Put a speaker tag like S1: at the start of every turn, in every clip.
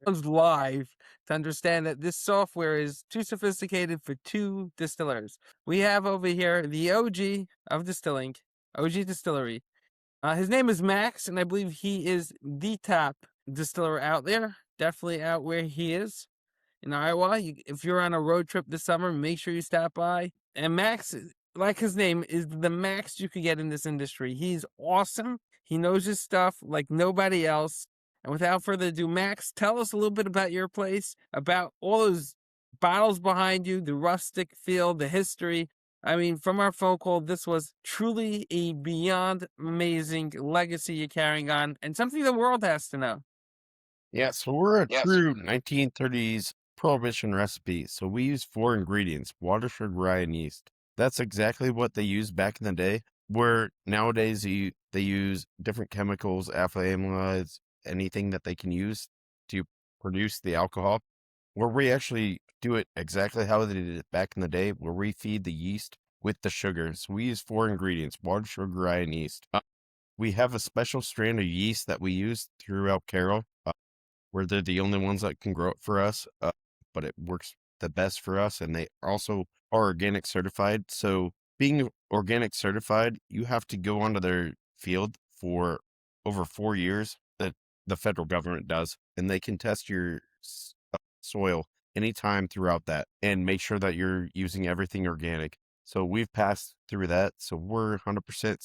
S1: live to understand that this software is too sophisticated for two distillers. We have over here the OG of distilling, OG Distillery. His name is Max, and I believe he is the top distiller out there. Definitely out where he is in Iowa. If you're on a road trip this summer, make sure you stop by. And Max, like his name, is the max you could get in this industry. He's awesome. He knows his stuff like nobody else. And without further ado, Max, tell us a little bit about your place, about all those bottles behind you, the rustic feel, the history. I mean, from our phone call, this was truly a beyond amazing legacy you're carrying on and something the world has to know.
S2: Yeah, so we're a
S1: Yes.
S2: true 1930s Prohibition recipe. So we use four ingredients: water, sugar, rye, and yeast. That's exactly what they used back in the day. Where nowadays they use different chemicals, alpha amyloids, anything that they can use to produce the alcohol. Where we actually do it exactly how they did it back in the day, where we feed the yeast with the sugar. So we use four ingredients: water, sugar, rye, and yeast. We have a special strain of yeast that we use throughout Carroll, where they're the only ones that can grow it for us, but it works the best for us, and they also are organic certified. So being organic certified, you have to go onto their field for over 4 years, that the federal government does, and they can test your soil anytime throughout that and make sure that you're using everything organic. So we've passed through that. So we're 100%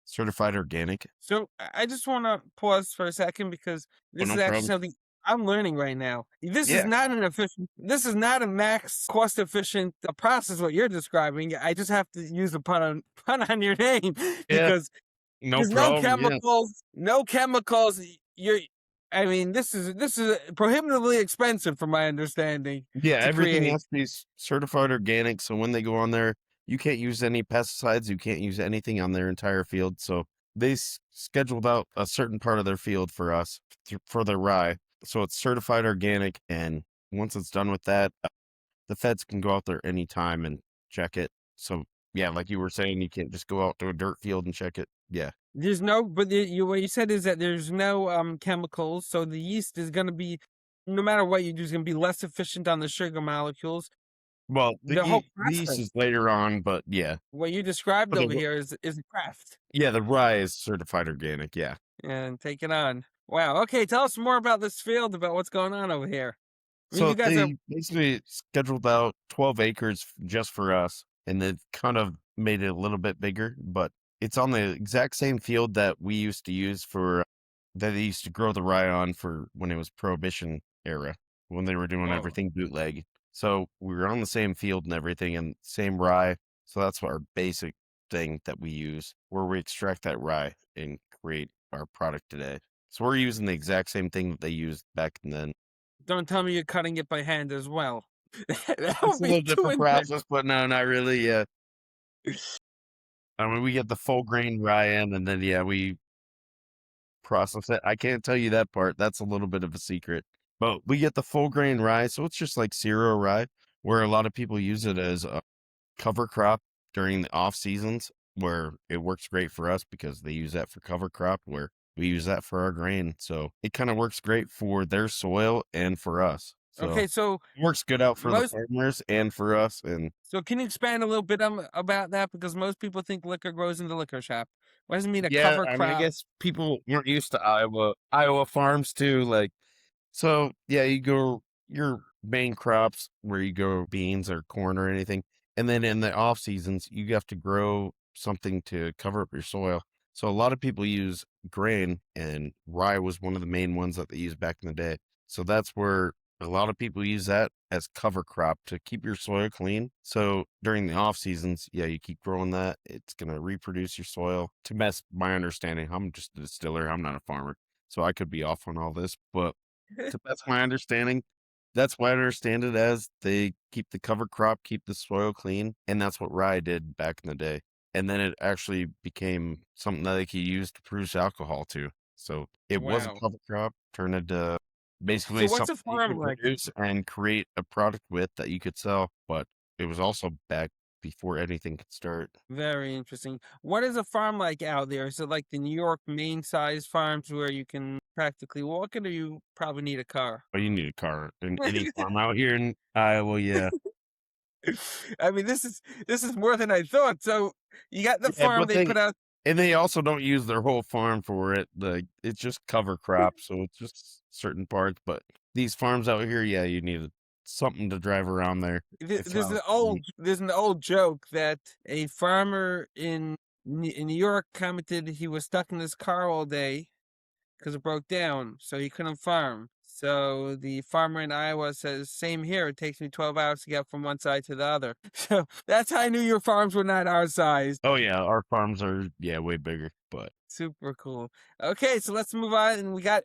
S2: certified organic.
S1: So I just want to pause for a second because
S2: Oh,
S1: this is
S2: no
S1: actually
S2: problem.
S1: something I'm learning right now. This is
S2: Yeah.
S1: not an efficient, this is not a max cost efficient process. What you're describing, I just have to use a pun on your name
S2: Yeah.
S1: because
S2: No
S1: there's no
S2: problem. Yeah.
S1: chemicals, no chemicals. You're, I mean, this is prohibitively expensive, from my understanding,
S2: Yeah,
S1: to
S2: everything
S1: create.
S2: has to be certified organic. So when they go on there, you can't use any pesticides. You can't use anything on their entire field. So they scheduled out a certain part of their field for us for their rye. So it's certified organic. And once it's done with that, the feds can go out there anytime and check it. So yeah, like you were saying, you can't just go out to a dirt field and check it. Yeah.
S1: There's no, but what you said is that there's no chemicals, so the yeast is going to be, no matter what you do, is going to be less efficient on the sugar molecules.
S2: Well,
S1: The whole
S2: the yeast
S1: process,
S2: is later on, but yeah.
S1: what you described
S2: But
S1: over here, is a craft.
S2: yeah, the rye is certified organic. Yeah.
S1: And take it on. Wow. Okay, tell us more about this field, about what's going on over here. I mean,
S2: So
S1: you guys are.
S2: they basically scheduled out 12 acres just for us, and they've kind of made it a little bit bigger, but it's on the exact same field that we used to use for that they used to grow the rye on for when it was Prohibition era, when they were doing
S1: Whoa.
S2: everything bootleg. So we were on the same field and everything and same rye. So that's our basic thing that we use, where we extract that rye and create our product today. So we're using the exact same thing that they used back then.
S1: Don't tell me you're cutting it by hand as well. That
S2: It's
S1: would
S2: a
S1: be
S2: little
S1: too
S2: different
S1: intense.
S2: process, but no, not really, yeah. I mean, we get the full grain rye in, and then, yeah, we process it. I can't tell you that part, that's a little bit of a secret. But we get the full grain rye, so it's just like cereal rye, where a lot of people use it as a cover crop during the off seasons, where it works great for us because they use that for cover crop, where we use that for our grain. So it kind of works great for their soil and for us. So
S1: Okay, so
S2: it works good out for the
S1: most
S2: farmers and for us. And
S1: so can you expand a little bit about that? Because most people think liquor grows in the liquor shop. What does it mean a
S2: yeah,
S1: cover
S2: I mean, I
S1: crop?
S2: guess people weren't used to Iowa farms too. Like, so yeah, you go your main crops where you grow beans or corn or anything. And then in the off seasons, you have to grow something to cover up your soil. So a lot of people use grain, and rye was one of the main ones that they used back in the day. So that's where a lot of people use that as cover crop to keep your soil clean. So during the off seasons, yeah, you keep growing that. It's going to reproduce your soil. To best my understanding, I'm just a distiller. I'm not a farmer. So I could be off on all this, but to that's my understanding. That's what I understand it as. They keep the cover crop, keep the soil clean, and that's what rye did back in the day. And then it actually became something that they could use to produce alcohol too. So it was a
S1: Wow.
S2: cover crop, turned into
S1: So
S2: basically
S1: what's
S2: something
S1: a
S2: that you
S1: farm
S2: could
S1: like?
S2: produce and create a product with that you could sell. But it was also back before anything could start.
S1: Very interesting. What is a farm like out there? Is it like the New York Maine size farms where you can practically walking, or you probably need a car?
S2: But you need a car in any farm out here in Iowa, yeah.
S1: I mean, this is more than I thought. So you got the
S2: Yeah,
S1: farm,
S2: but
S1: they put out.
S2: they also don't use their whole farm for it, like, it's just cover crop, so it's just certain parts, but these farms out here, yeah, you need something to drive around there. It's
S1: There's
S2: how
S1: an old joke that a farmer in New York commented he was stuck in his car all day because it broke down, so he couldn't farm. So the farmer in Iowa says, "Same here. It takes me 12 hours to get from one side to the other." So that's how I knew your farms were not our size.
S2: Oh, yeah, our farms are, yeah, way bigger, but
S1: Super cool. Okay, so let's move on, and we got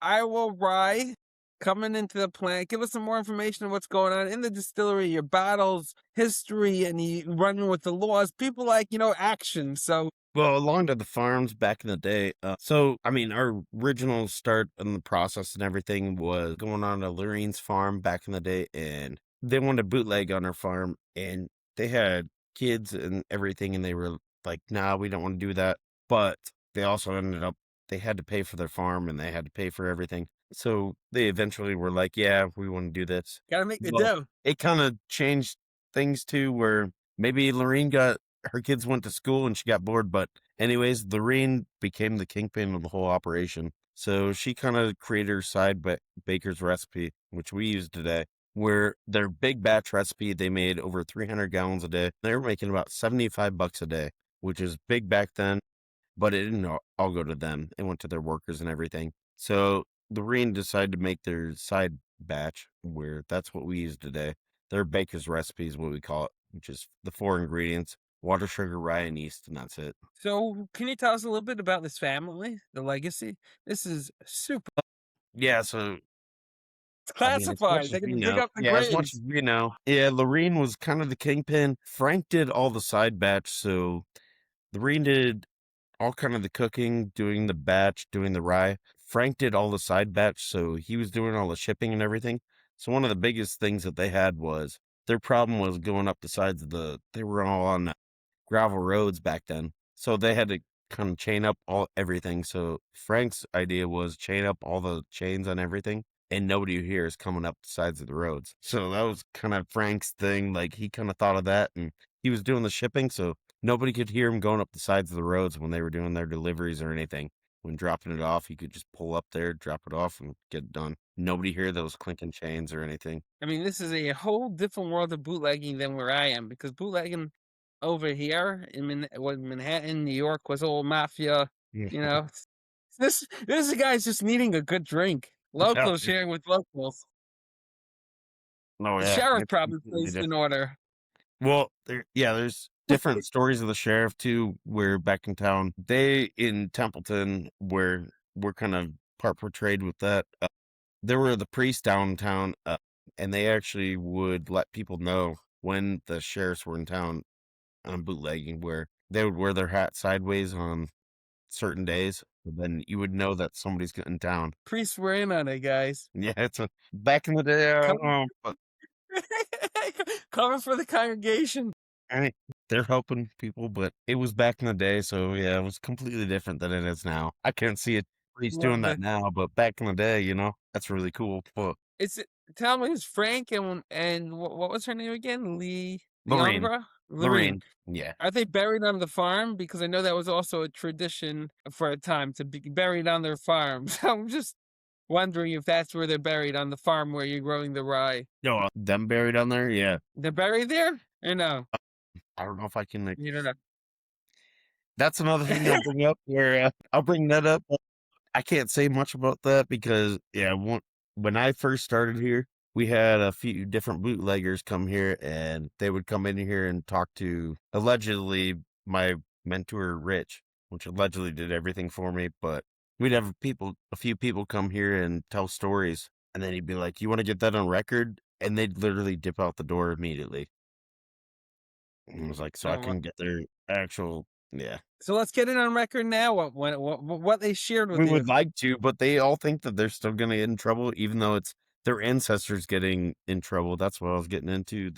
S1: Iowa rye coming into the plant. Give us some more information on what's going on in the distillery, your bottles, history, and you running with the laws. People like action. So
S2: well, along to the farms back in the day. So, I mean, our original start in the process and everything was going on to Lorene's farm back in the day, and they wanted to bootleg on our farm, and they had kids and everything, and they were like, "Nah, we don't want to do that." But they also ended up they had to pay for their farm and they had to pay for everything. So they eventually were like, "Yeah, we want to do this."
S1: gotta make the
S2: Well,
S1: dough.
S2: it kind of changed things too, where maybe Lorene got her kids went to school and she got bored. But anyways, Lorene became the kingpin of the whole operation. So she kind of created her baker's recipe, which we use today, where their big batch recipe, they made over 300 gallons a day. They were making about 75 bucks a day, which is big back then, but it didn't all go to them. It went to their workers and everything. So Lorene decided to make their side batch, where that's what we use today. Their baker's recipe is what we call it, which is the four ingredients: water, sugar, rye, and yeast, and that's it.
S1: So can you tell us a little bit about this family, the legacy? This is super.
S2: Yeah, so
S1: It's
S2: I mean, as
S1: classified.
S2: much
S1: They're
S2: as we
S1: gonna dig
S2: know,
S1: up the
S2: yeah, as much
S1: graves.
S2: as we know, yeah, Lorene was kind of the kingpin. Frank did all the side batch, so Lorene did all kind of the cooking, doing the batch, doing the rye. Frank did all the side batch, so he was doing all the shipping and everything. So one of the biggest things that they had was their problem was going up the sides of they were all on gravel roads back then. So they had to kind of chain up everything. So Frank's idea was chain up all the chains on everything and nobody here is coming up the sides of the roads. So that was kind of Frank's thing. Like he kind of thought of that and he was doing the shipping. So nobody could hear him going up the sides of the roads when they were doing their deliveries or anything. When dropping it off, he could just pull up there, drop it off, and get it done. Nobody hear those clinking chains or anything.
S1: I mean, this is a whole different world of bootlegging than where I am, because bootlegging over here in Manhattan, New York, was all mafia.
S2: Yeah.
S1: You know, this is a guy's just needing a good drink.
S2: Yeah.
S1: Locals sharing with locals.
S2: Oh
S1: The
S2: yeah,
S1: sheriff
S2: it's
S1: probably
S2: completely
S1: placed an
S2: different.
S1: order.
S2: Well, there's different stories of the sheriff too, where back in town, they in Templeton, where we're kind of part portrayed with that. There were the priests downtown, and they actually would let people know when the sheriffs were in town on bootlegging, where they would wear their hat sideways on certain days. And then you would know that somebody's in town.
S1: Priests were in on it, guys.
S2: Yeah, back in the day. I don't
S1: Come,
S2: know, but
S1: coming for the congregation.
S2: I they're helping people, but it was back in the day, so yeah, it was completely different than it is now. I can't see it he's doing
S1: Love
S2: that
S1: it.
S2: now, but back in the day, that's really cool. But
S1: It's Tell me, it's Frank and what was her name again?
S2: Lorraine,
S1: Lorene.
S2: Lorraine, yeah.
S1: Are they buried on the farm? Because I know that was also a tradition for a time to be buried on their farms. I'm just wondering if that's where they're buried, on the farm where you're growing the rye.
S2: No, them buried on there, yeah.
S1: They're buried there? Or no?
S2: I don't know if I can.
S1: You don't know.
S2: That's another thing I'll bring up. Where I'll bring that up. I can't say much about that because yeah, when I first started here, we had a few different bootleggers come here, and they would come in here and talk to allegedly my mentor Rich, which allegedly did everything for me. But we'd have a few people come here and tell stories, and then he'd be like, "You want to get that on record?" And they'd literally dip out the door immediately. And I was like, "So I
S1: Oh,
S2: can get their actual yeah."
S1: so let's get it on record now. What they shared with
S2: We
S1: you.
S2: would like to, but they all think that they're still gonna get in trouble, even though it's their ancestors getting in trouble. That's what I was getting into.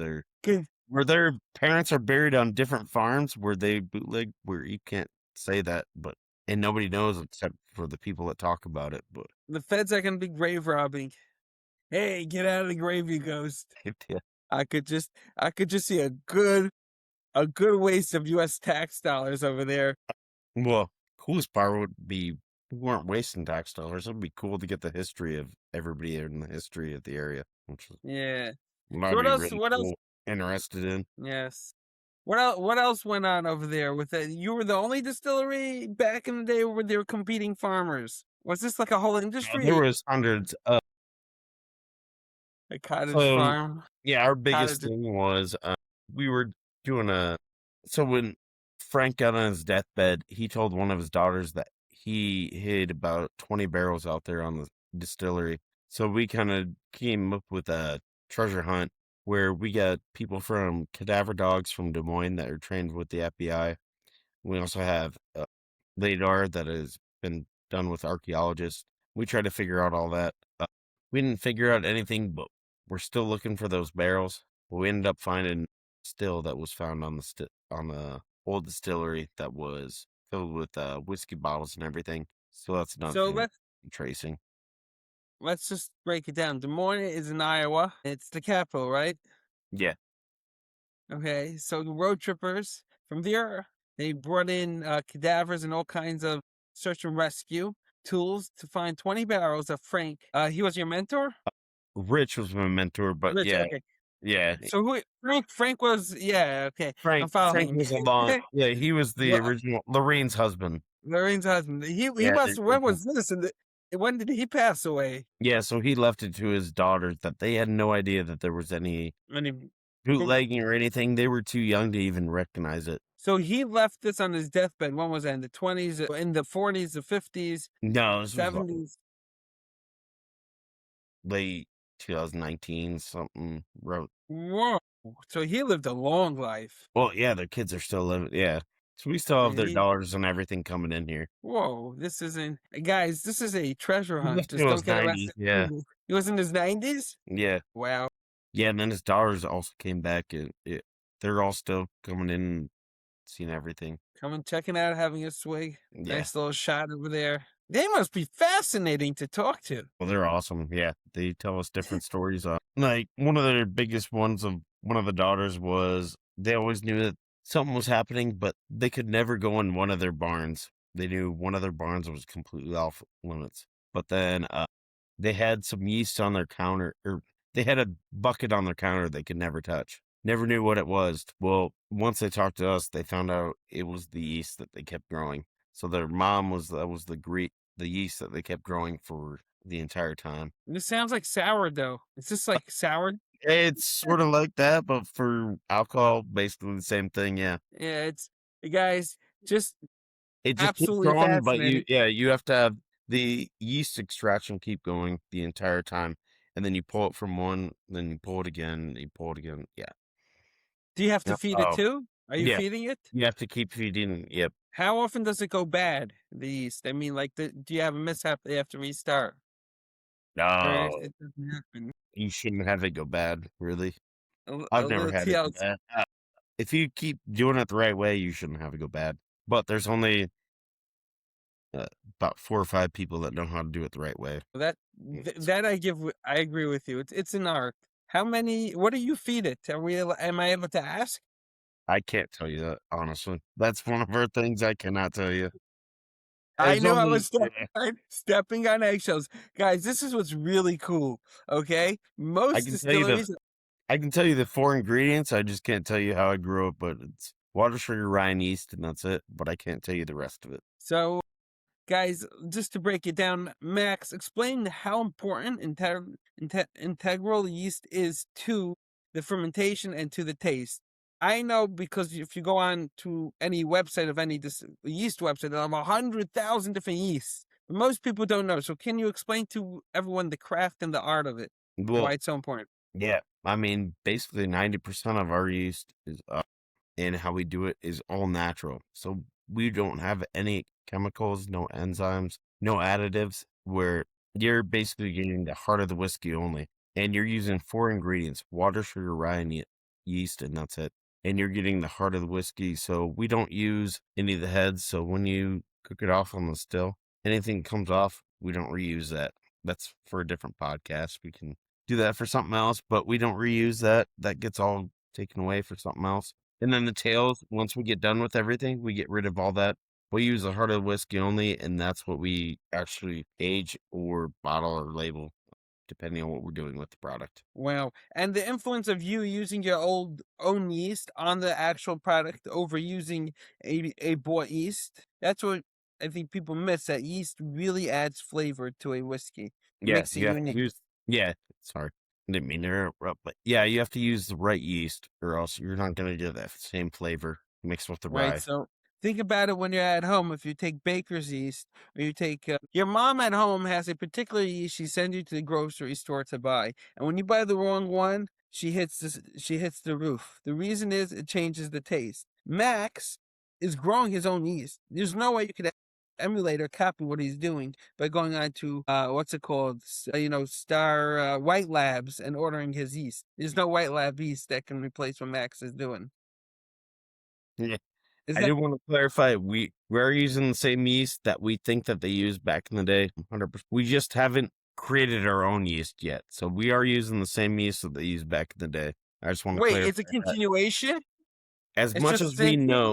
S1: Good.
S2: Where their parents are buried on different farms where they bootleg, where you can't say that, but and nobody knows except for the people that talk about it. But
S1: The feds are gonna be grave robbing. Hey, get out of the grave, you ghost.
S2: yeah.
S1: I could just see a good waste of U.S. tax dollars over there.
S2: Well, coolest part would be we weren't wasting tax dollars. It'd be cool to get the history of everybody in the history of the area, which is
S1: Yeah.
S2: what
S1: So
S2: I'd
S1: what
S2: be
S1: else?
S2: really
S1: What else?
S2: cool interested in.
S1: Yes. What else? What else went on over there with it? You were the only distillery back in the day where they were competing farmers. Was this like a whole
S2: There
S1: industry?
S2: was hundreds of
S1: A cottage
S2: so
S1: farm?
S2: yeah, our biggest
S1: Cottage.
S2: thing was we were doing a so when Frank got on his deathbed, he told one of his daughters that he hid about 20 barrels out there on the distillery. So we kind of came up with a treasure hunt where we got people from cadaver dogs from Des Moines that are trained with the FBI. We also have LADAR that has been done with archaeologists. We try to figure out all that. We didn't figure out anything, but we're still looking for those barrels. We ended up finding still that was found on on the old distillery that was filled with whiskey bottles and everything. So that's another
S1: So
S2: thing I'm tracing.
S1: let's just break it down. Des Moines is in Iowa. It's the capital, right?
S2: Yeah,
S1: Okay. So the road trippers from there, they brought in cadavers and all kinds of search and rescue tools to find 20 barrels of Frank. He was your mentor?
S2: Rich was my mentor, but
S1: Rich,
S2: yeah,
S1: okay.
S2: yeah.
S1: So who Frank was, yeah, okay. I'm
S2: Frank
S1: following.
S2: was a long. Yeah, he was the
S1: Well,
S2: original Lorraine's husband.
S1: Lorraine's husband. He
S2: Yeah,
S1: must, when was this? When did he pass away?
S2: yeah, so he left it to his daughters that they had no idea that there was any
S1: When he,
S2: bootlegging or anything. They were too young to even recognize it.
S1: so he left this on his deathbed. When was that? In the 20s, in the 40s, the 50s,
S2: No, this was
S1: 70s?
S2: late 2019 something. Wrote.
S1: Whoa. So he lived a long life.
S2: Well, yeah, their kids are still living. Yeah, so we still
S1: So
S2: have their
S1: he,
S2: daughters and everything coming in here.
S1: whoa, this isn't, guys, this is a treasure
S2: He
S1: hunt.
S2: lived till
S1: Just
S2: he
S1: don't
S2: was
S1: get
S2: 90.
S1: arrested.
S2: Yeah,
S1: He was in his 90s?
S2: yeah,
S1: Wow.
S2: yeah. And then his daughters also came back, and they're all still coming in and seeing everything.
S1: Coming, checking out, having a swig.
S2: Yeah.
S1: Nice little shot over there. They must be fascinating to talk to.
S2: Well, they're awesome. Yeah, they tell us different stories. Like one of their biggest ones of one of the daughters was they always knew that something was happening, but they could never go in one of their barns. They knew one of their barns was completely off limits. But then they had some yeast on their counter, or they had a bucket on their counter they could never touch. Never knew what it was. Well, once they talked to us, they found out it was the yeast that they kept growing. So their mom was that was the yeast that they kept growing for the entire time.
S1: This sounds like sourdough. Is this like sour?
S2: It's sort of like that, but for alcohol, basically the same thing. Yeah,
S1: Yeah, it's, guys, just
S2: it just keeps
S1: absolutely
S2: growing, but
S1: fascinating.
S2: you have to have the yeast extraction keep going the entire time, and then you pull it from one, then you pull it again, you pull it again. Yeah.
S1: Do you have to
S2: Yep.
S1: feed it
S2: Oh,
S1: too? Are you
S2: yeah.
S1: feeding it?
S2: You have to keep feeding. Yep.
S1: How often does it go bad, the yeast? I mean, like, do you have a mishap they have to restart? Or
S2: No,
S1: it doesn't happen?
S2: you shouldn't have it go bad. Really,
S1: A
S2: I've never
S1: little
S2: had it go
S1: TLC.
S2: bad. If you keep doing it the right way, you shouldn't have it go bad. But there's only uh, about 4 or 5 people that know how to do it the right way. It's-
S1: That I agree with you. It's an art. How many? What do you feed it? Am I able to ask?
S2: I can't tell you that honestly. That's one of our things I cannot tell you.
S1: I
S2: There's
S1: know I was
S2: only yeah,
S1: stepping on eggshells. Guys, this is what's really cool. Okay?
S2: I
S1: Most
S2: can tell you the
S1: distilleries,
S2: I can tell you the 4 ingredients. I just can't tell you how I grew up. But it's water, sugar, rye, and yeast, and that's it. But I can't tell you the rest of it.
S1: so guys, just to break it down, Max, explain how important integral yeast is to the fermentation and to the taste. I know because if you go on to any website of any yeast website, they have 100,000 different yeasts. Most people don't know. So can you explain to everyone the craft and the art of it and
S2: Well,
S1: why it's so important?
S2: yeah. I mean, basically 90% of our yeast is and how we do it is all natural. So we don't have any chemicals, no enzymes, no additives, where you're basically getting the heart of the whiskey only. And you're using 4 ingredients: water, sugar, rye, and yeast, and that's it. And you're getting the heart of the whiskey. So we don't use any of the heads. So when you cook it off on the still. Anything comes off, we don't reuse that. That's for a different podcast. We can do that for something else, but we don't reuse that. That gets all taken away for something else. And then the tails, once we get done with everything, we get rid of all that. We use a hearted whiskey only, and that's what we actually age or bottle or label, depending on what we're doing with the product.
S1: Wow. And the influence of you using your own yeast on the actual product over using a bought yeast. That's what I think people miss, that yeast really adds flavor to a whiskey. It
S2: Yeah,
S1: makes it
S2: you have to
S1: unique.
S2: use yeah, sorry. I didn't mean to interrupt, but yeah, you have to use the right yeast or else you're not gonna get that same flavor mixed with the
S1: Right.
S2: rye.
S1: So think about it when you're at home. If you take baker's yeast, or you take your mom at home has a particular yeast she sends you to the grocery store to buy, and when you buy the wrong one, she hits the roof. The reason is it changes the taste. Max is growing his own yeast. There's no way you could emulate or copy what he's doing by going on to what's it called, Star White Labs, and ordering his yeast. There's no White Lab yeast that can replace what Max is doing.
S2: Yeah.
S1: Is
S2: I
S1: that
S2: do wanna clarify, we're using the same yeast that we think that they used back in the day, 100%. We just haven't created our own yeast yet. So we are using the same yeast that they used back in the day. I just wanna
S1: Wait, it's a
S2: clarify that.
S1: continuation?
S2: As
S1: It's
S2: much
S1: just the
S2: as
S1: same
S2: we
S1: thing?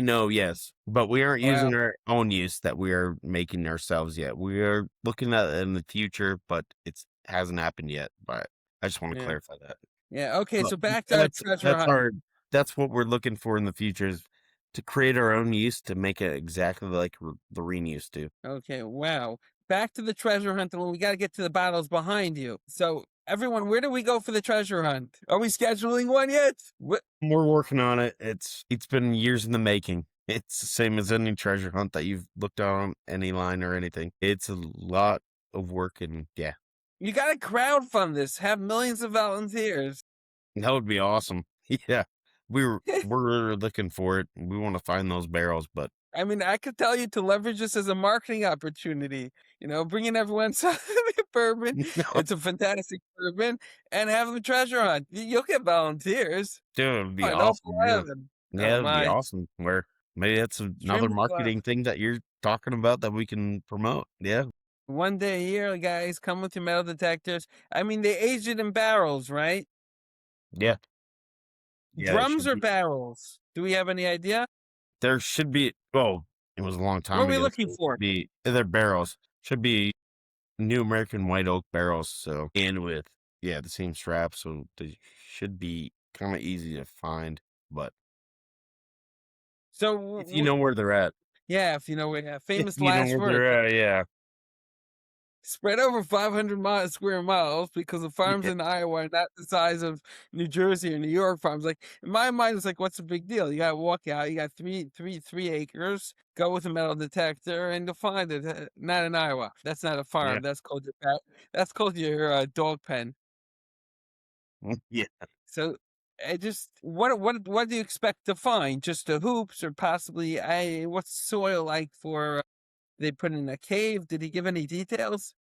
S2: know, yes, but we aren't
S1: Wow,
S2: using our own yeast that we are making ourselves yet. We are looking at it in the future, but it's hasn't happened yet, but I just wanna
S1: yeah.
S2: clarify that.
S1: Yeah, okay,
S2: But
S1: so back to our treasure hunt.
S2: that's what we're looking for in the future is to create our own yeast to make it exactly like the Reen used to.
S1: Okay, wow. Back to the treasure hunt, and we gotta get to the bottles behind you. So, everyone, where do we go for the treasure hunt? Are we scheduling one yet? What?
S2: We're working on it. It's been years in the making. It's the same as any treasure hunt that you've looked on any line or anything. It's a lot of work and yeah,
S1: You gotta crowdfund this, have millions of volunteers.
S2: that would be awesome. Yeah. We're looking for it. We want to find those barrels, but
S1: I mean, I could tell you to leverage this as a marketing opportunity, bringing everyone some bourbon.
S2: no,
S1: It's a fantastic bourbon, and have a treasure hunt. You'll get volunteers.
S2: dude, it would be
S1: Oh, no
S2: awesome. Yeah.
S1: problem.
S2: Yeah,
S1: Oh
S2: it'd be
S1: my,
S2: awesome. Where maybe that's another
S1: extremely glad.
S2: marketing thing that you're talking about that we can promote. Yeah.
S1: One day a year, guys, come with your metal detectors. I mean, they age it in barrels, right?
S2: Yeah. Yeah, it
S1: Drums
S2: should
S1: or
S2: be.
S1: barrels? Do we have any idea?
S2: There should be. Oh, it was a long
S1: What are
S2: time
S1: we
S2: ago.
S1: looking
S2: So it
S1: for?
S2: should be they're barrels. Should be New American white oak barrels. So and with yeah the same strap. So they should be kind of easy to find. But
S1: So,
S2: if you know where they're at,
S1: yeah, if you know, we have
S2: if
S1: famous
S2: you know
S1: last
S2: where
S1: words.
S2: they're at, yeah,
S1: Spread over 500 square miles, because the farms
S2: yeah,
S1: in Iowa are not the size of New Jersey or New York farms. Like, in my mind, it's like, what's the big deal? You gotta walk out. You got 3 acres. Go with a metal detector, and you'll find it. Not in Iowa. That's not a
S2: yeah,
S1: farm. That's called your pet. That's called your dog pen.
S2: yeah.
S1: So, I just what do you expect to find? Just the hoops, or possibly what's soil like for? They put in a cave. Did he give any details?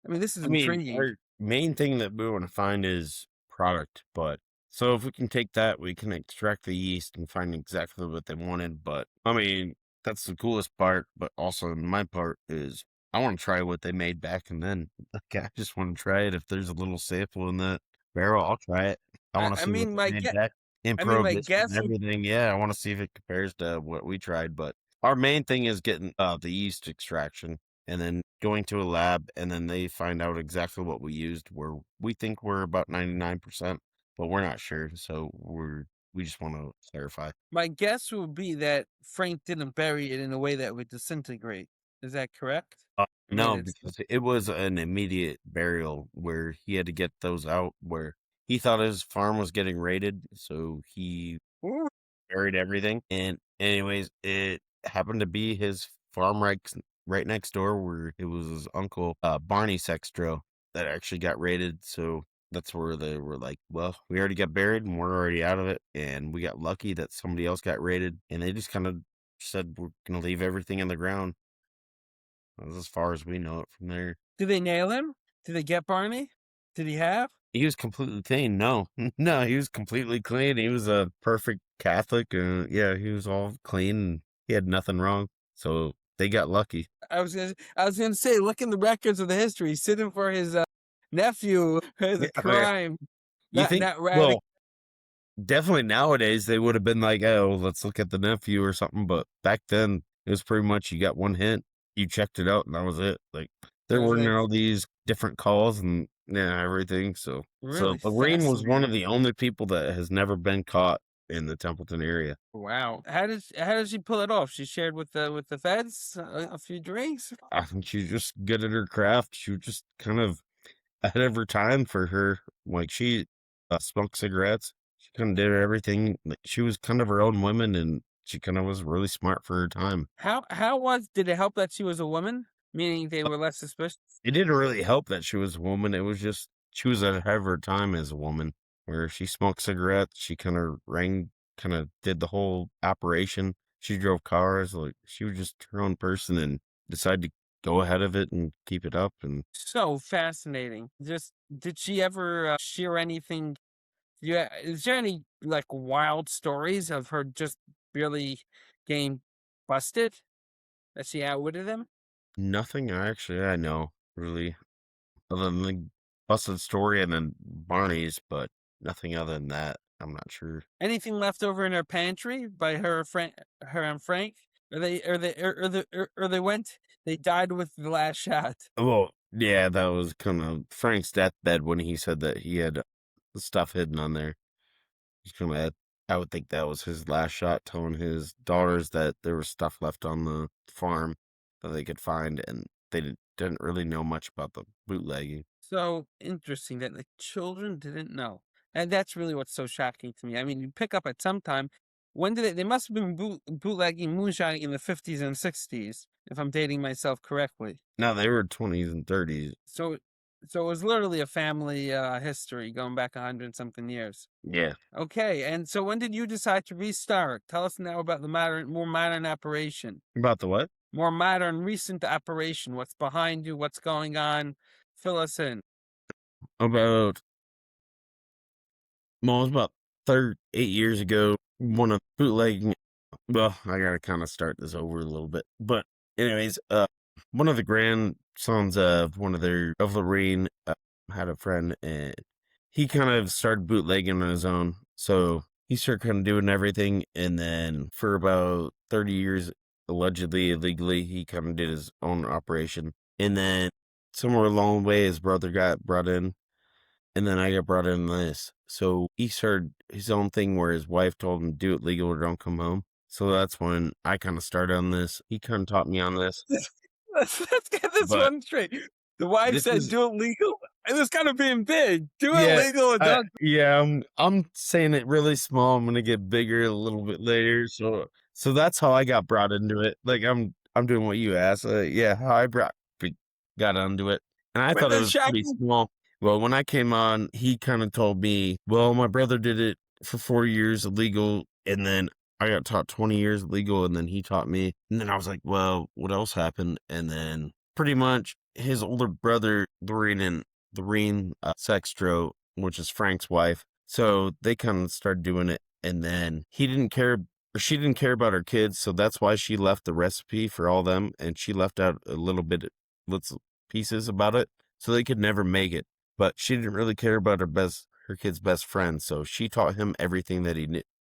S1: I mean, this is
S2: I mean,
S1: intriguing.
S2: our main thing that we want to find is product, but so if we can take that, we can extract the yeast and find exactly what they wanted. But I mean, that's the coolest part. But also, my part is I want to try what they made back and then. Like, I just want to try it. If there's a little sample in that barrel, I'll try it. I
S1: I,
S2: want to
S1: I
S2: see what
S1: mean,
S2: they made back in
S1: I mean, my
S2: Prohibition and
S1: guess would
S2: everything. Yeah, I want to see if it compares to what we tried. But our main thing is getting the yeast extraction and then going to a lab and then they find out exactly what we used where we think we're about 99%, but we're not sure. So we just want to clarify.
S1: my guess would be that Frank didn't bury it in a way that would disintegrate. Is that correct? I mean,
S2: No,
S1: it's
S2: because it was an immediate burial where he had to get those out where he thought his farm was getting raided. So he
S1: Ooh.
S2: buried everything. And anyways, it happened to be his farm right next door where it was his uncle, Barney Sextro, that actually got raided. So that's where they were like, well, we already got buried and we're already out of it. And we got lucky that somebody else got raided. And they just kind of said, we're going to leave everything in the ground. That's as far as we know it from there.
S1: Did they nail him? Did they get Barney? Did he have?
S2: He was completely clean. No, no, he was completely clean. He was a perfect Catholic. Yeah, he was all clean. And he had nothing wrong. So they got lucky.
S1: I was gonna say, look in the records of the history, sitting for his nephew as
S2: Yeah,
S1: a
S2: oh, yeah.
S1: crime,
S2: You think
S1: not radical.
S2: well, definitely nowadays, they would have been like, "Oh, let's look at the nephew or something," but back then, it was pretty much you got one hint, you checked it out, and that was it. Like,
S1: That
S2: there
S1: was
S2: weren't
S1: it.
S2: all these different calls and, yeah, everything, so
S1: Really
S2: Lorraine was one of
S1: fascinating.
S2: the only people that has never been caught in the Templeton area.
S1: Wow. How did she pull it off? She shared with the feds a few drinks.
S2: I think she's just good at her craft. She was just kind of ahead of her time for her. Like, she, smoked cigarettes. She kinda did everything. Like, she was kind of her own woman, and she kinda was really smart for her time.
S1: How was did it help that she was a woman? Meaning they were less suspicious?
S2: It didn't really help that she was a woman, it was just she was ahead of her time as a woman, where she smoked cigarettes, she kinda did the whole operation. She drove cars, like, she was just her own person and decided to go ahead of it and keep it up, and
S1: So fascinating. Just did she ever share anything? Yeah, is there any like wild stories of her just really getting busted that she outwitted them?
S2: nothing I know, really, other than the busted story and then Barney's, but nothing other than that, I'm not sure.
S1: Anything left over in her pantry by her and Frank? Or they went, they died with the last shot.
S2: Well, yeah, that was kinda Frank's deathbed when he said that he had, the stuff hidden on there. He's kinda I would think that was his last shot, telling his daughters that there was stuff left on the farm that they could find, and they didn't really know much about the bootlegging.
S1: So interesting that the children didn't know. And that's really what's so shocking to me. I mean, you pick up at some time. When did they must have been bootlegging moonshine in the 50s and 60s, if I'm dating myself correctly.
S2: No, they were 20s and 30s.
S1: So so it was literally a family history going back 100 something years.
S2: Yeah.
S1: Okay, and so when did you decide to restart? Tell us now about the more modern operation,
S2: About the what?
S1: more modern, recent operation. What's behind you? What's going on? Fill us in.
S2: About well, it was about 8 years ago, one of bootlegging well, I gotta kinda start this over a little bit, but anyways, one of the grandsons of one of their of Lorraine, had a friend, and he kind of started bootlegging on his own, so he started kinda doing everything, and then for about 30 years, allegedly, illegally, he kinda did his own operation, and then somewhere along the way, his brother got brought in, and then I got brought in this. So he started his own thing where his wife told him, do it legal or don't come home. So that's when I kind of started on this. He kind of taught me on this,
S1: Let's get this
S2: but
S1: one straight. The wife
S2: this
S1: said,
S2: is
S1: "Do it legal." It was kind of being big. Do it
S2: yeah,
S1: legal or don't.
S2: yeah. I'm saying it really small. I'm gonna get bigger a little bit later. So that's how I got brought into it. Like I'm doing what you asked. Yeah, how got onto it, and I
S1: But
S2: thought it
S1: the
S2: was pretty
S1: shocking.
S2: small. Well, when I came on, he kind of told me, "Well, my brother did it for 4 years illegal, and then I got taught 20 years legal, and then he taught me." And then I was like, "Well, what else happened?" And then pretty much his older brother, Doreen Sextro, which is Frank's wife. So they kind of started doing it, and then he didn't care, or she didn't care about her kids, so that's why she left the recipe for all them, and she left out a little bit, little pieces about it, so they could never make it. But she didn't really care about her kid's best friend, so she taught him everything that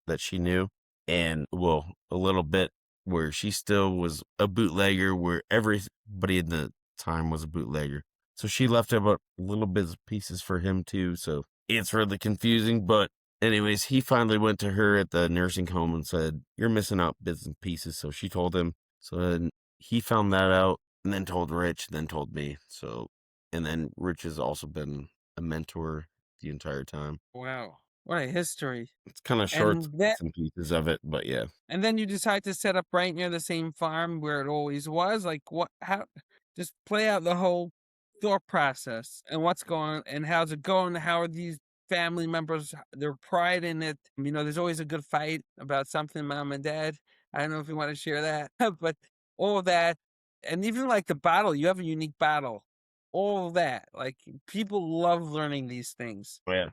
S2: that she knew, and well, a little bit where she still was a bootlegger, where everybody in the time was a bootlegger. So she left about little bits of pieces for him too. So it's really confusing. But anyways, he finally went to her at the nursing home and said, "You're missing out bits and pieces." So she told him. So then he found that out and then told Rich, then told me. So and then Rich has also been a mentor the entire time.
S1: Wow, what a history!
S2: It's kind of short
S1: And then
S2: bits and pieces of it, but yeah.
S1: you decide to set up right near the same farm where it always was. Like what? How? Just play out the whole thought process and what's going and how's it going? How are these family members? Their pride in it. You know, there's always a good fight about something, mom and dad. I don't know if you want to share that, but all of that, and even like the battle, you have a unique battle. All of that, like people love learning these things.
S2: Oh, yeah.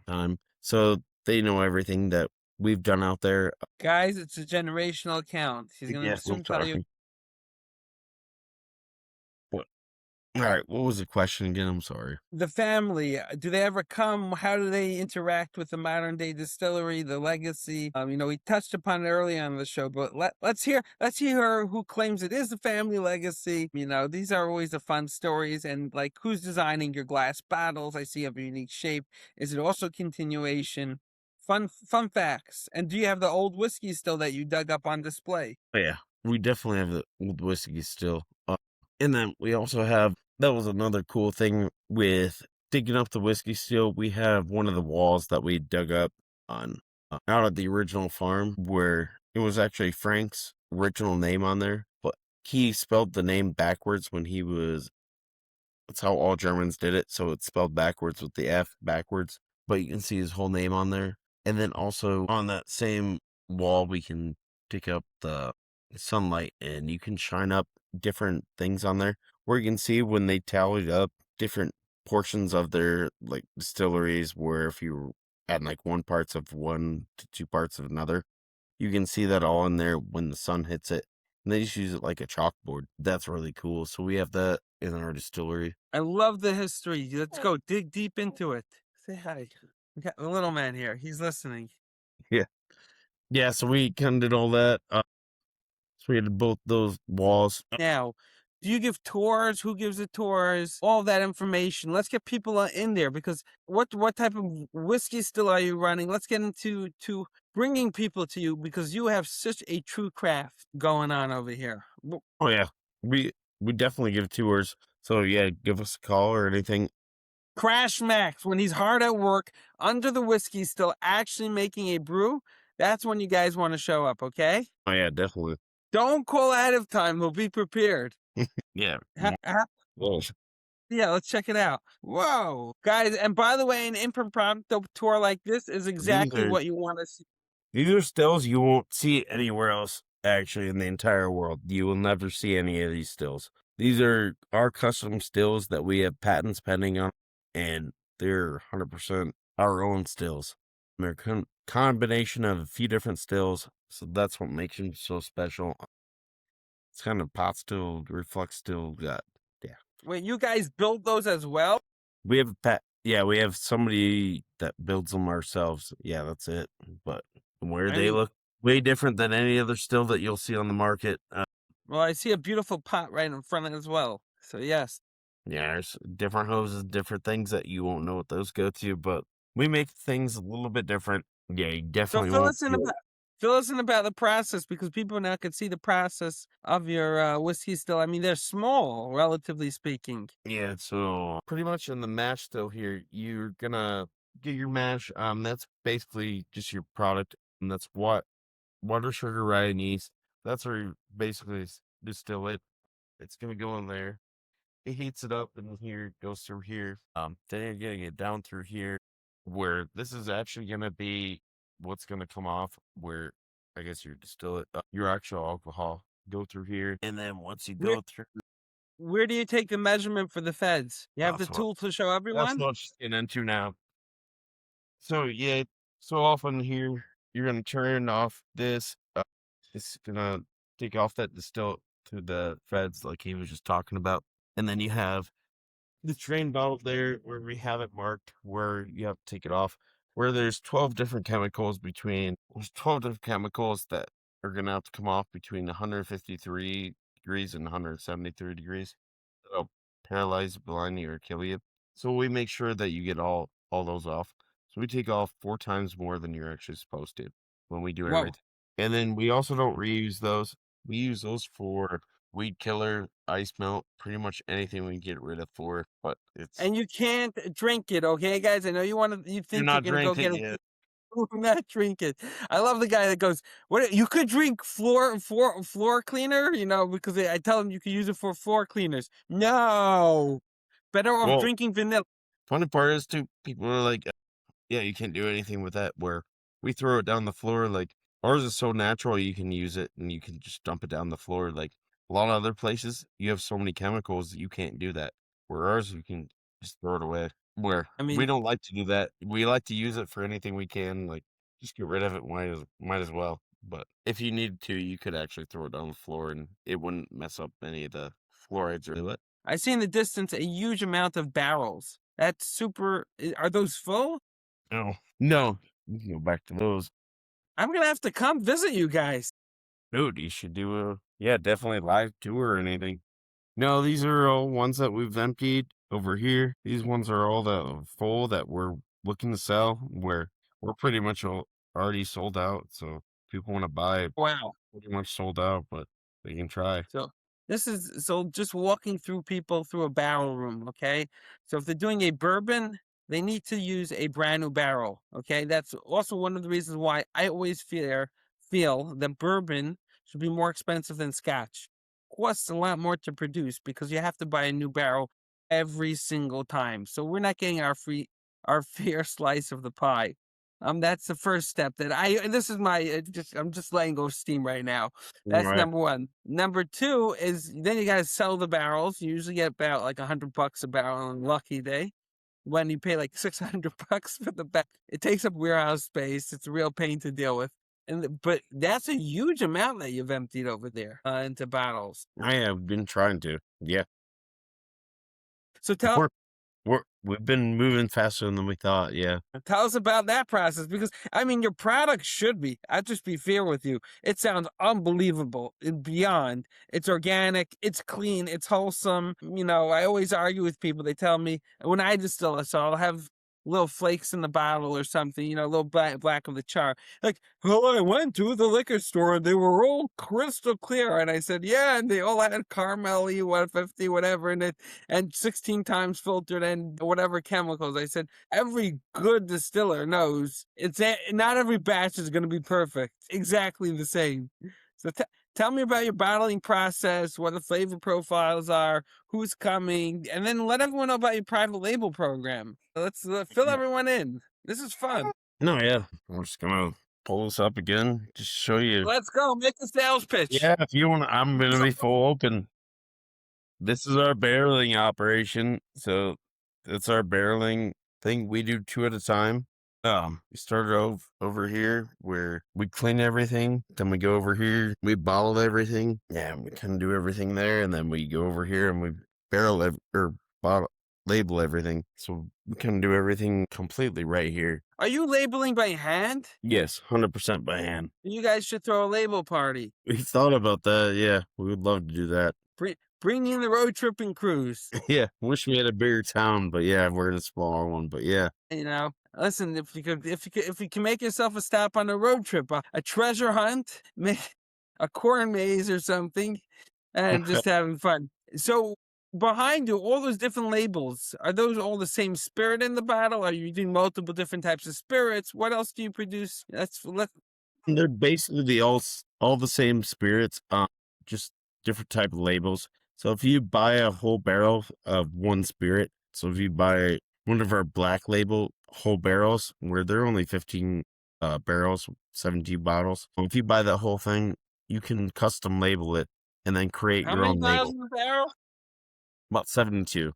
S2: So they know everything that we've done out there.
S1: Guys, it's a generational account. He's gonna
S2: Yeah, we'll
S1: soon tell
S2: talk.
S1: you
S2: All right, what was the question again? I'm sorry.
S1: The family, do they ever come? How do they interact with the modern day distillery, the legacy? We touched upon it early on the show, but let's hear who claims it is the family legacy. These are always the fun stories, and like who's designing your glass bottles? I see of a unique shape. Is it also continuation? Fun facts. And do you have the old whiskey still that you dug up on display?
S2: Oh, yeah, we definitely have the old whiskey still. And then we also have that was another cool thing with digging up the whiskey still. We have one of the walls that we dug up on out of the original farm where it was actually Frank's original name on there, but he spelled the name backwards when he was that's how all Germans did it, so it's spelled backwards with the F backwards, but you can see his whole name on there. And then also on that same wall, we can pick up the sunlight and you can shine up different things on there where you can see when they tallied up different portions of their like distilleries where if you add like one parts of one to two parts of another, you can see that all in there when the sun hits it. And they just use it like a chalkboard. That's really cool. So we have that in our distillery.
S1: I love the history. Let's go dig deep into it. Say hi. We got the little man here. He's listening.
S2: Yeah. Yeah, so we kind of did all that. So we had both those walls.
S1: Now, do you give tours? Who gives the tours? All that information. Let's get people in there because what type of whiskey still are you running? Let's get into to bringing people to you because you have such a true craft going on over here.
S2: Oh yeah. We we definitely give tours. So yeah, give us a call or anything.
S1: Crash Max, when he's hard at work under the whiskey, still actually making a brew, that's when you guys want to show up, okay?
S2: Oh yeah, definitely.
S1: Don't call ahead of time. We'll be prepared.
S2: Yeah. Well,
S1: Yeah, let's check it out. Whoa, guys! And by the way, an impromptu tour like this is
S2: these
S1: exactly
S2: are
S1: what you want to see.
S2: these are stills you won't see anywhere else actually in the entire world. You will never see any of these stills. These are our custom stills that we have patents pending on, and they're 100% our own stills. They're combination of a few different stills, so that's what makes them so special. It's kind of pot still, reflux still, got yeah.
S1: Wait, you guys build those as well?
S2: We have a yeah, we have somebody that builds them ourselves. Yeah, that's it. But where
S1: I
S2: they
S1: mean,
S2: look way different than any other still that you'll see on the market.
S1: well, I see a beautiful pot right in front as well. So yes.
S2: Yeah, there's different hoses, different things that you won't know what those go to, but we make things a little bit different. Yeah, you
S1: So
S2: definitely
S1: fill
S2: won't
S1: us in
S2: feel
S1: about the process because people now can see the process of your whiskey still. I mean, they're small, relatively speaking.
S2: yeah, so pretty much in the mash still here, you're gonna get your mash. That's basically just your product, and that's what water, sugar, rye, and yeast. That's where you basically distill it. It's gonna go in there. It heats it up, and here it goes through here. Then you're getting it down through here, where this is actually gonna be what's gonna come off. Where I guess you distill it, your actual alcohol go through here, and then once you
S1: Where
S2: go through,
S1: where do you take the measurement for the feds? You have the
S2: that's what
S1: tool to show
S2: that's
S1: everyone?
S2: what I'm just getting into now. So yeah, so often here you're gonna turn off this. It's gonna take off that distill to the feds, like he was just talking about, and then you have the train bottle there where we have it marked where you have to take it off. Where there's 12 different chemicals there's 12 different chemicals that are gonna have to come off between 153 degrees and 173 degrees. It'll paralyze, blind you, or kill you. So we make sure that you get all those off. So we take off 4 times more than you're actually supposed to when we do
S1: Whoa.
S2: everything. And then we also don't reuse those. We use those for weed killer, ice melt, pretty much anything we can get rid of for. But it's
S1: And you can't drink it, okay, guys? I know you
S2: do
S1: think you're
S2: not
S1: gonna go
S2: drink it
S1: get a
S2: yet.
S1: do not drink it. I love the guy that goes, "What? You could drink floor cleaner, because I tell him you could use it for floor cleaners. No, better off
S2: Well,
S1: drinking vanilla.
S2: funny part is too, people are like, yeah, you can't do anything with that. Where we throw it down the floor, like ours is so natural, you can use it and you can just dump it down the floor. Like a lot of other places, you have so many chemicals that you can't do that. Where ours, you can just throw it away. Where
S1: I
S2: we
S1: mean,
S2: don't like to do that. We like to use it for anything we can. Like just get rid of it. Might as well. But if you needed to, you could actually throw it on the floor and it wouldn't mess up any of the fluorides or it.
S1: I see in the distance a huge amount of barrels. That's super. Are those full?
S2: Oh, no. You can go back to those.
S1: I'm gonna have to come visit you guys.
S2: Dude, you should do a, yeah, definitely live tour or anything. No, these are all ones that we've emptied over here. These ones are all that are full that we're looking to sell, where we're pretty much already sold out. So people want to buy,
S1: Wow.
S2: pretty much sold out, but they can try.
S1: So this is so just walking through people through a barrel room, okay? So if they're doing a bourbon, they need to use a brand new barrel, okay? That's also one of the reasons why I always feel that bourbon should be more expensive than scotch. Costs a lot more to produce because you have to buy a new barrel every single time. So we're not getting our fair slice of the pie. That's the first step that and this is my I'm just letting go of steam right now.
S2: All
S1: That's
S2: right.
S1: number one. Number two is then you gotta sell the barrels. You usually get about like $100 a barrel on a lucky day. When you pay like $600 for the back, it takes up warehouse space. It's a real pain to deal with. But that's a huge amount that you've emptied over there into bottles.
S2: I have been trying to. Yeah.
S1: So tell
S2: We've been moving faster than we thought. Yeah.
S1: Tell us about that process because I mean, your product should be. I'll just be fair with you. It sounds unbelievable and beyond. It's organic, it's clean, it's wholesome. You know, I always argue with people. They tell me when I distill it, so I'll have little flakes in the bottle or something, you know, a little black of the char. Like, well, I went to the liquor store and they were all crystal clear. And I said, yeah, and they all had caramelly 150, whatever, and 16 times filtered and whatever chemicals. I said, every good distiller knows not every batch is going to be perfect, exactly the same. So tell me about your bottling process, what the flavor profiles are, who's coming, and then let everyone know about your private label program. Let's fill everyone in. This is fun.
S2: No, yeah. We're just gonna pull this up again, just show you.
S1: Let's go. Make the sales pitch.
S2: Yeah, if you want, I'm gonna be full open. This is our barreling operation. So it's our barreling thing. We do two at a time. We started over here where we clean everything. Then we go over here, we bottle everything. Yeah, we kind of do everything there, and then we go over here and we or bottle label everything. So we can do everything completely right here.
S1: Are you labeling by hand?
S2: Yes, 100% by hand.
S1: You guys should throw a label party.
S2: We thought about that. Yeah, we would love to do that.
S1: Bring in the road tripping cruise.
S2: Yeah, wish we had a bigger town, but yeah, we're in a smaller one. But yeah,
S1: You know, listen, if you can make yourself a stop on a road trip, a treasure hunt, a corn maze or something, and just having fun. So behind you, all those different labels, are those all the same spirit in the bottle? Are you doing multiple different types of spirits? What else do you produce?
S2: they're basically all the same spirits, just different type of labels. So if you buy a whole barrel of one spirit, so if you buy one of our black label whole barrels, where they're only 15 barrels, 17 bottles. So if you buy that whole thing, you can custom label it and then create
S1: How
S2: your
S1: many
S2: own
S1: bottles
S2: label.
S1: in the barrel?
S2: About 72.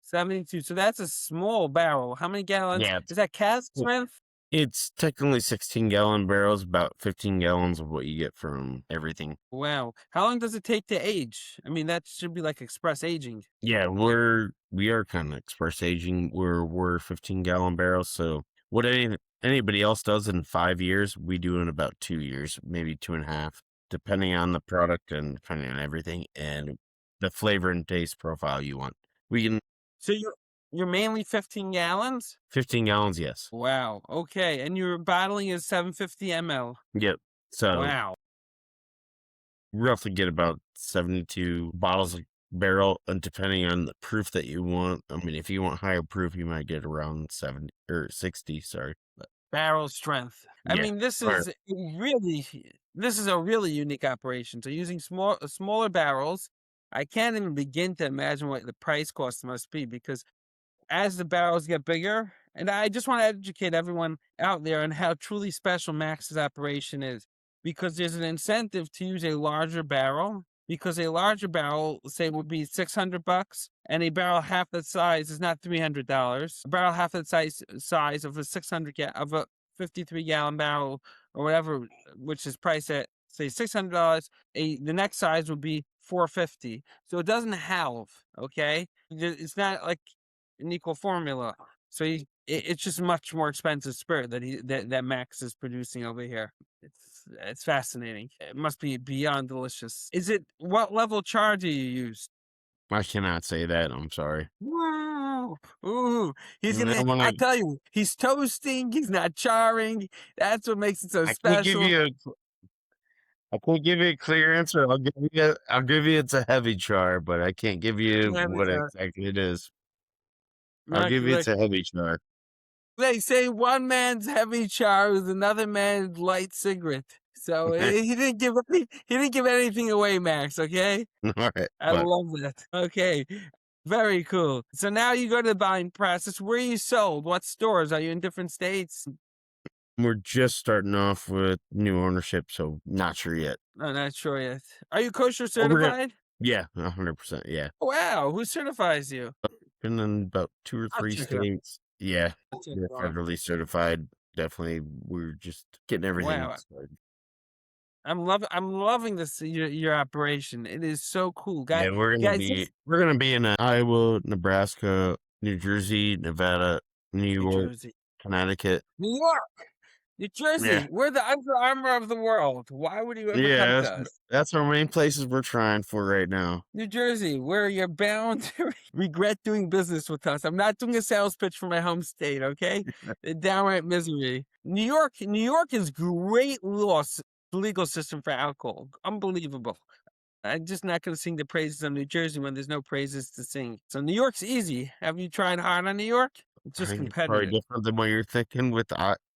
S1: 72. So that's a small barrel. How many gallons?
S2: Yeah,
S1: Is that cask strength?
S2: it's technically 16-gallon barrels, about 15 gallons of what you get from everything.
S1: Wow. How long does it take to age? I mean, that should be like express aging.
S2: Yeah, we are kind of express aging. We're 15-gallon barrels. So what anybody else does in 5 years, we do in about 2 years, maybe 2.5, depending on the product and depending on everything and the flavor and taste profile you want. We can
S1: So you're mainly 15 gallons?
S2: 15 gallons, yes.
S1: Wow. Okay. And your bottling is 750 ml.
S2: Yep. So
S1: Wow.
S2: roughly get about 72 bottles a barrel, and depending on the proof that you want. I mean, if you want higher proof, you might get around 70 or 60, sorry. But
S1: Barrel strength. I
S2: yeah.
S1: mean,
S2: Or
S1: this is a really unique operation. So using smaller barrels, I can't even begin to imagine what the price cost must be because as the barrels get bigger, and I just want to educate everyone out there on how truly special Max's operation is, because there's an incentive to use a larger barrel, because a larger barrel, say, would be $600, and a barrel half that size is not $300. A barrel half that size of a 53-gallon barrel or whatever, which is priced at say $600. The next size would be 450. So it doesn't halve, okay? It's not like an equal formula. So it's just much more expensive spirit that Max is producing over here. It's fascinating. It must be beyond delicious. Is it what level char do you use?
S2: I cannot say that. I'm sorry.
S1: Woo! Ooh, he's
S2: And I
S1: gonna.
S2: want
S1: I
S2: to.
S1: tell you, he's toasting. He's not charring. That's what makes it so
S2: I can't give
S1: special.
S2: you a. I can't give you a clear answer. I'll give you it's a heavy char, but I can't give you
S1: Yeah,
S2: what exactly it is. I'll give you
S1: like
S2: it's a heavy char.
S1: they say, one man's heavy char is another man's light cigarette. So he didn't give anything away, Max. Okay,
S2: All right,
S1: I
S2: but
S1: love that. Okay, very cool. So now you go to the buying process. Where are you sold? What stores? Are you in different states?
S2: we're just starting off with new ownership, so not sure yet.
S1: I'm not sure yet. Are you kosher
S2: Oh, we're gonna.
S1: certified?
S2: Yeah, 100%. Yeah,
S1: Wow, who certifies you?
S2: been in about two or
S1: I'll
S2: three
S1: check it out.
S2: states. Yeah,
S1: I'll check
S2: we're
S1: it out.
S2: federally certified. Definitely, we're just getting everything
S1: Wow,
S2: started.
S1: I'm loving this your operation. It is so cool,
S2: Yeah,
S1: guys.
S2: we're gonna be in Iowa, Nebraska, New Jersey, Nevada, New
S1: New
S2: York,
S1: Jersey,
S2: Connecticut.
S1: New York, New
S2: Yeah,
S1: Jersey. We're the Under Armour of the world. Why would you ever come
S2: yeah,
S1: to us?
S2: that's our main places we're trying for right now.
S1: New Jersey, where you're bound to regret doing business with us. I'm not doing a sales pitch for my home state, okay? Downright misery. New York is great laws, legal system for alcohol. Unbelievable. I'm just not going to sing the praises of New Jersey when there's no praises to sing. So New York's easy. Have you tried hard on New York? It's
S2: I
S1: just
S2: think it's probably
S1: competitive.
S2: different than what you're thinking with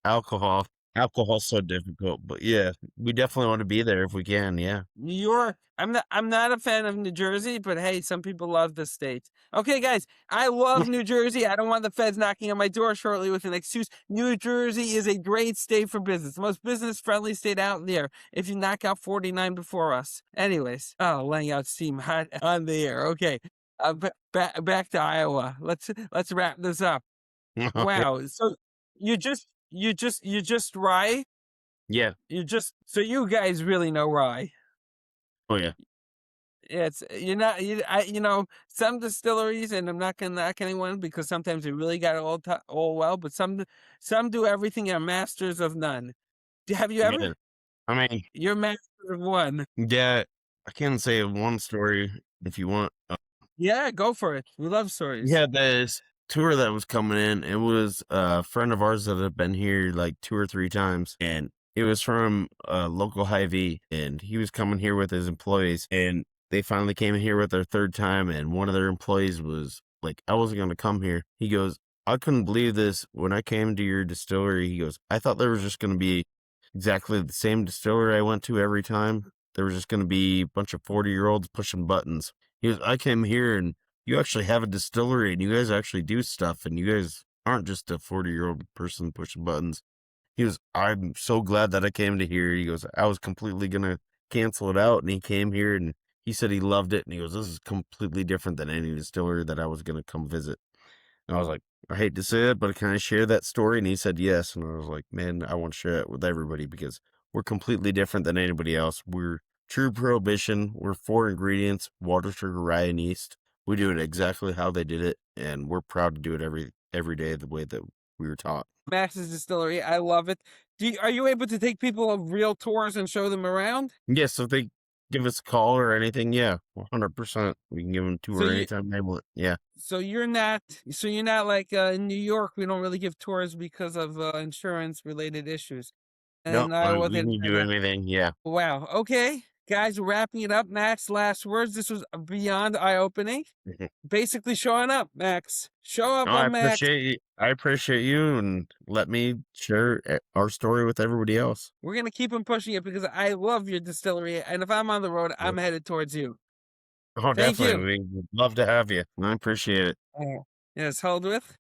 S2: alcohol. Alcohol's so difficult, but yeah, we definitely want to be there if we can. Yeah.
S1: New York. I'm not a fan of New Jersey, but hey, some people love the state. Okay, guys, I love New Jersey. I don't want the feds knocking on my door shortly with an excuse. New Jersey is a great state for business. The most business friendly state out there if you knock out 49 before us. Anyways, oh, laying out steam hot on the air. Okay. Back to Iowa. Let's wrap this up. Wow. So you just rye?
S2: Yeah.
S1: So you guys really know rye.
S2: Oh yeah.
S1: It's you're not some distilleries, and I'm not gonna knock anyone because sometimes they really got it all well, but some do everything and are masters of none. Have you ever?
S2: Yeah. I mean,
S1: You're masters of one.
S2: yeah. I can say one story if you want.
S1: Yeah, go for it. We love
S2: We
S1: stories.
S2: had this tour that was coming in. It was a friend of ours that had been here like two or three times, and it was from a local Hy-Vee, and he was coming here with his employees, and they finally came here with their third time, and one of their employees was like, "I wasn't going to come here." He goes, "I couldn't believe this when I came to your distillery." He goes, "I thought there was just going to be exactly the same distillery I went to every time. There was just going to be a bunch of 40-year-olds pushing buttons." He goes, "I came here and you actually have a distillery and you guys actually do stuff and you guys aren't just a 40-year-old person pushing buttons." He goes, "I'm so glad that I came to here." He goes, "I was completely going to cancel it out." And he came here and he said he loved it. And he goes, "This is completely different than any distillery that I was going to come visit." And I was like, "I hate to say it, but can I share that story?" And he said yes. And I was like, "Man, I want to share it with everybody because we're completely different than anybody else. We're true Prohibition. We're four ingredients: water, sugar, rye, and yeast. We do it exactly how they did it, and we're proud to do it every day the way that we were taught."
S1: Max's Distillery. I love it. Are you able to take people on real tours and show them around?
S2: Yes, so if they give us a call or anything, yeah, 100%. We can give them a
S1: So
S2: tour
S1: you
S2: anytime they want. Yeah.
S1: you're not like in New York. We don't really give tours because of insurance related issues.
S2: No,
S1: And Iowa,
S2: we
S1: they
S2: can do anything. Yeah.
S1: wow. Okay, guys, wrapping it up. Max, last words. This was beyond eye opening. Basically, showing up, Max. Show up
S2: No,
S1: on Max.
S2: I appreciate you and let me share our story with everybody else.
S1: We're gonna keep on pushing it because I love your distillery, and if I'm on the road,
S2: Yeah.
S1: I'm headed towards you.
S2: Oh,
S1: Thank
S2: definitely.
S1: you.
S2: We would love to have you. I appreciate it.
S1: Yes, hold with.